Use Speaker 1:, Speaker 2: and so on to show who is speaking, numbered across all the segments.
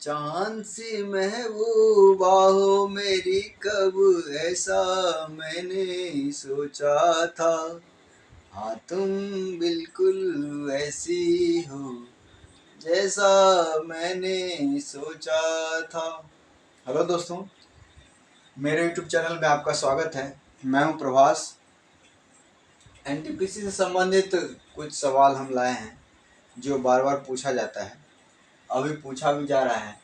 Speaker 1: चांद सी महबूबा हो मेरी, कब ऐसा मैंने सोचा था। हाँ तुम बिल्कुल ऐसी हो जैसा मैंने सोचा था। हेलो दोस्तों, मेरे YouTube चैनल में आपका स्वागत है। मैं हूं प्रभास। एनटीपीसी से संबंधित कुछ सवाल हम लाए हैं जो बार बार पूछा जाता है, अभी पूछा भी जा रहा है।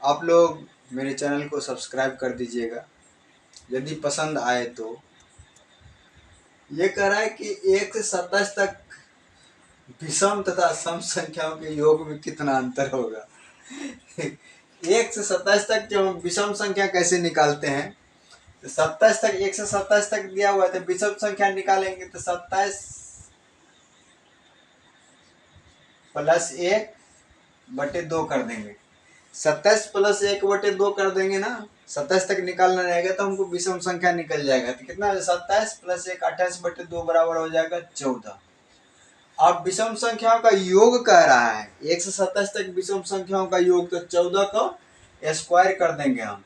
Speaker 1: आप लोग मेरे चैनल को सब्सक्राइब कर दीजिएगा यदि पसंद आए तो। ये कह रहा है कि 1 से 27 तक विषम तथा सम संख्याओं के योग में कितना अंतर होगा। 1 से 27 तक जब हम विषम संख्या कैसे निकालते हैं, तो 27 तक 1 से 27 तक दिया हुआ है तो विषम संख्या निकालेंगे तो 27 प्लस 1 बटे 2 कर देंगे। 27 प्लस 1 बटे 2 कर देंगे ना, 27 तक निकालना रहेगा तो हमको विषम संख्या निकल जाएगा। तो कितना है, 27 प्लस 1 28 बटे 2 बराबर हो जाएगा 14। अब विषम संख्याओं का योग कह रहा है, 1 से 27 तक विषम संख्याओं का योग, तो 14 का स्क्वायर कर देंगे हम।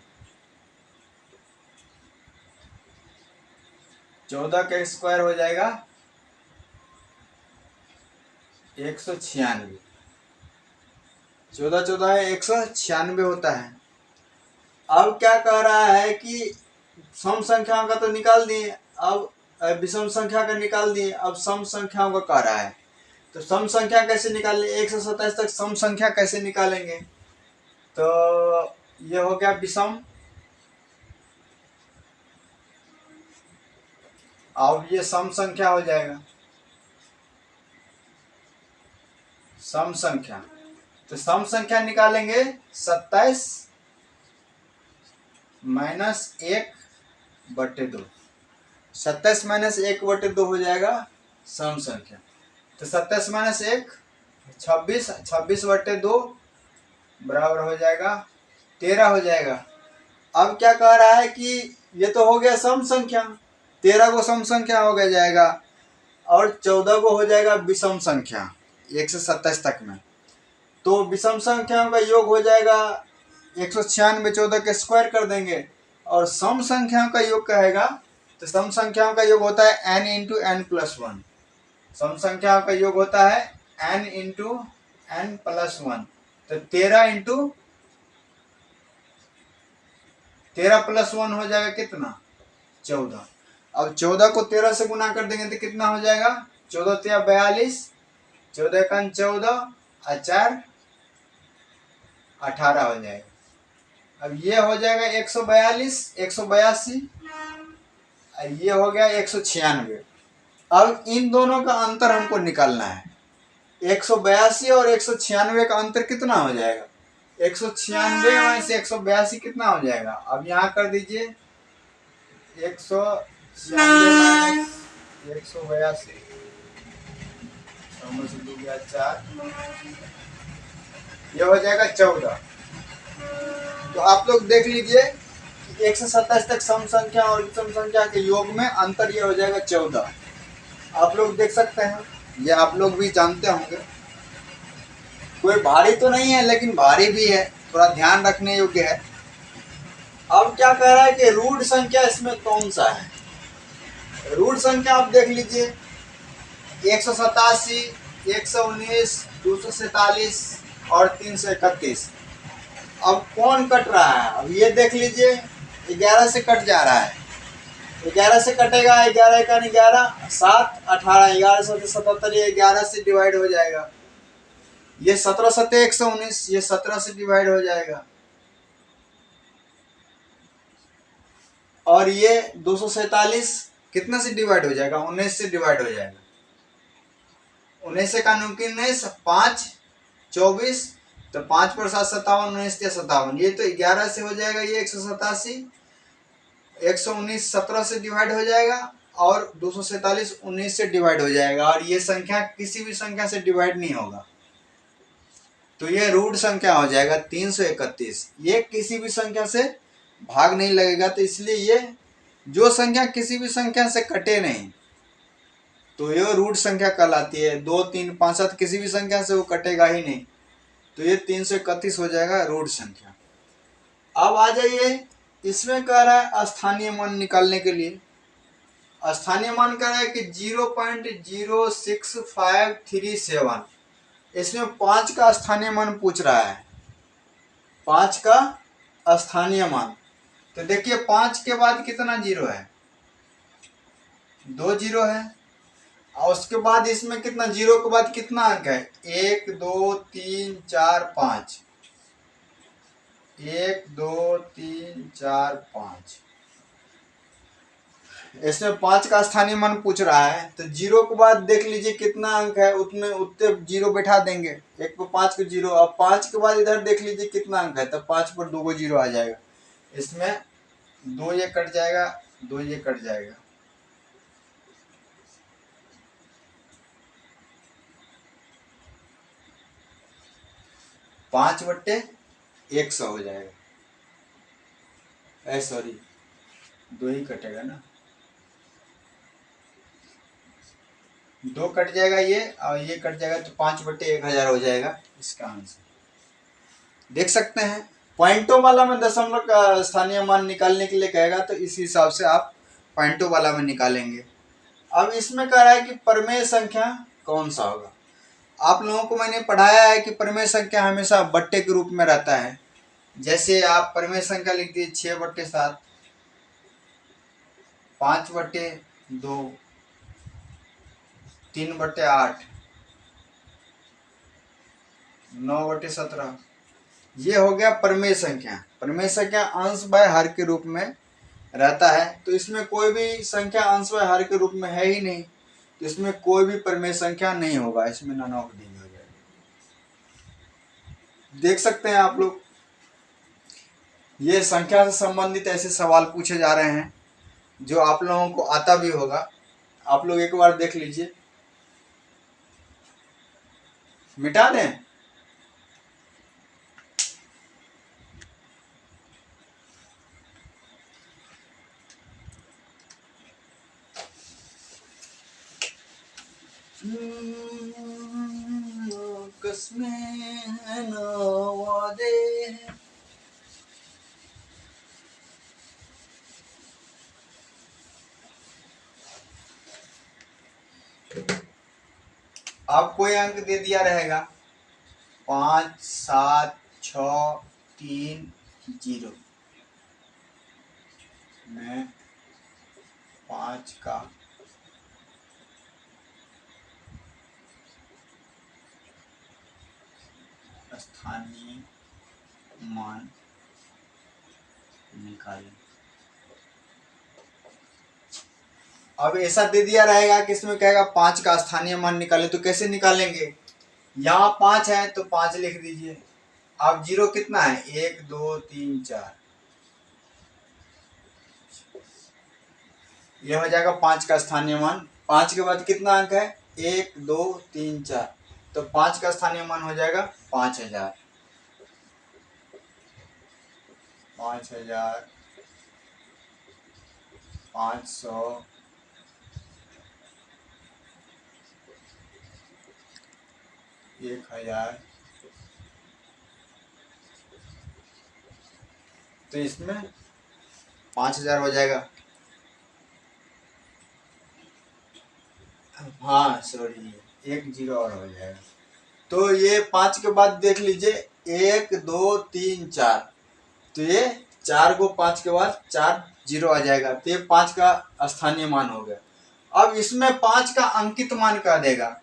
Speaker 1: 14 का स्क्वायर हो जाएगा 196। 14 14 है 196 होता है। अब क्या कह रहा है कि सम संख्याओं का तो निकाल दिए, अब विषम संख्या का निकाल दिए, अब सम संख्याओं का कह रहा है। तो सम संख्या कैसे निकालें, 1 से 27 तक सम संख्या कैसे निकालेंगे। तो ये हो गया विषम। अब ये सम संख्या हो जाएगा, सम संख्या। तो सम संख्या निकालेंगे 27 माइनस 1 बटे 2। 27 माइनस 1 बटे 2 हो जाएगा सम संख्या। तो 27 माइनस 1 26, 26 बटे 2 बराबर हो जाएगा 13 हो जाएगा। अब क्या कह रहा है कि ये तो हो गया सम संख्या, 13 को सम संख्या हो गया जाएगा और 14 को हो जाएगा विषम संख्या 1 से 27 तक में। तो विषम संख्याओं का योग हो जाएगा 196, 14 के स्क्वायर कर देंगे। और सम संख्याओं का योग कहेगा तो सम संख्याओं का योग होता है n इंटू एन प्लस 1। सम संख्याओं का योग होता है n इंटू एन प्लस 1। तो 13 इंटू 13 प्लस 1 हो जाएगा कितना, 14। अब 14 को 13 से गुना कर देंगे तो कितना हो जाएगा, 14 तिया 42, 14 का 14 और 4 18 हो जाएगा। अब ये हो जाएगा 142, 182 और ये हो गया 196। अब इन दोनों का अंतर हमको निकालना है। 182 और 196 का अंतर कितना हो जाएगा, 196 में से 182 कितना हो जाएगा। अब यहाँ कर दीजिए 196 माइनस 182, 4, ये हो जाएगा 14। तो आप लोग देख लीजिए 1 से 27 तक सम संख्या और विषम संख्या के योग में अंतर ये हो जाएगा 14। आप लोग देख सकते हैं, ये आप लोग भी जानते होंगे। कोई भारी तो नहीं है लेकिन भारी भी है, थोड़ा ध्यान रखने योग्य है। अब क्या कह रहा है कि रूट संख्या इसमें कौन सा है। रूट संख्या आप देख लीजिए 187, 119, 247 और 331। अब कौन कट रहा है, अब ये देख लीजिए 11 से कट जा रहा है। 11 से कटेगा, 11 का 11, 7 18, 11 से 77, ये 11 से डिवाइड हो जाएगा। ये 17 सत्ते 119, ये 17 से डिवाइड हो जाएगा। और ये 247 कितना से डिवाइड हो जाएगा, 19 से डिवाइड हो जाएगा। 19 से का 19, 5 24, तो 5 पर 7 57, 19 से 57, ये तो 11 से हो जाएगा। ये 187, 119 17 से डिवाइड हो जाएगा और 247 19 से डिवाइड हो जाएगा। और ये संख्या किसी भी संख्या से डिवाइड नहीं होगा, तो ये रूट संख्या हो जाएगा 331। ये किसी भी संख्या से भाग नहीं लगेगा, तो इसलिए ये जो संख्या किसी भी संख्या से कटे नहीं तो ये रूट संख्या कहलाती है। 2 3 5 7 किसी भी संख्या से वो कटेगा ही नहीं, तो ये 331 हो जाएगा रूट संख्या। अब आ जाइए, इसमें कह रहा है स्थानीय मान निकालने के लिए। स्थानीय मान कह रहा है कि 0.06537। इसमें 5 का स्थानीय मान पूछ रहा है, 5 का स्थानीय मान। तो देखिए 5 के बाद कितना जीरो है, 2 जीरो है। और उसके बाद इसमें कितना, जीरो के बाद कितना अंक है, 1 2 3 4 5, 1 2 3 4 5। इसमें 5 का स्थानीय मान पूछ रहा है, तो जीरो के बाद देख लीजिए कितना अंक है, उतने उतने जीरो बैठा देंगे। 1 पर 5 को जीरो, अब 5 के बाद इधर देख लीजिए कितना अंक है, तब 5 पर 2 को जीरो आ जाएगा। इसमें 2 ये कट जाएगा, 2 ये कट जाएगा। पांच बट्टे 100 हो जाएगा। सॉरी, 2 ही कटेगा ना, 2 कट जाएगा ये और ये कट जाएगा, तो 5/1000 हो जाएगा इसका आंसर। देख सकते हैं पॉइंटों वाला में दशमलव का स्थानीय मान निकालने के लिए कहेगा, तो इस हिसाब से आप पॉइंटों वाला में निकालेंगे। अब इसमें कह रहा है कि परिमेय संख्या कौन सा होगा। आप लोगों को मैंने पढ़ाया है कि परिमेय संख्या हमेशा बट्टे के रूप में रहता है। जैसे आप परिमेय संख्या लिख दिए 6/7, 5/2, 3/8, 9/17। ये हो गया परिमेय संख्या। परिमेय संख्या अंश बाय हर के रूप में रहता है, तो इसमें कोई भी संख्या अंश बाय हर के रूप में है ही नहीं, तो इसमें कोई भी परिमेय संख्या नहीं होगा, इसमें नन ऑफ डी हो जाएगा। देख सकते हैं आप लोग, ये संख्या से संबंधित ऐसे सवाल पूछे जा रहे हैं जो आप लोगों को आता भी होगा। आप लोग एक बार देख लीजिए। मिटा दें, कस्में न वादे। अब कोई अंक दे दिया रहेगा 5 7 6 3 0 में 5 का स्थानीय मान निकालें। अब ऐसा दे दिया रहेगा कि इसमें कहेगा 5 का स्थानीय मान निकालें, तो कैसे निकालेंगे। यहाँ 5 है तो 5 लिख दीजिए। अब जीरो कितना है, 1 2 3 4, यह हो जाएगा 5 का स्थानीय मान। 5 के बाद कितना अंक है, 1 2 3 4, तो 5 का स्थानीय मान हो जाएगा 5000। 5000, 500, 1000। तो इसमें 5000 हो जाएगा। हाँ सॉरी, 1 0 और हो जाएगा। तो ये 5 के बाद देख लीजिए 1 2 3 4, तो ये 4 को 5 के बाद 4 0 आ जाएगा, तो ये 5 का स्थानीय मान हो गया। अब इसमें 5 का अंकित मान क्या देगा,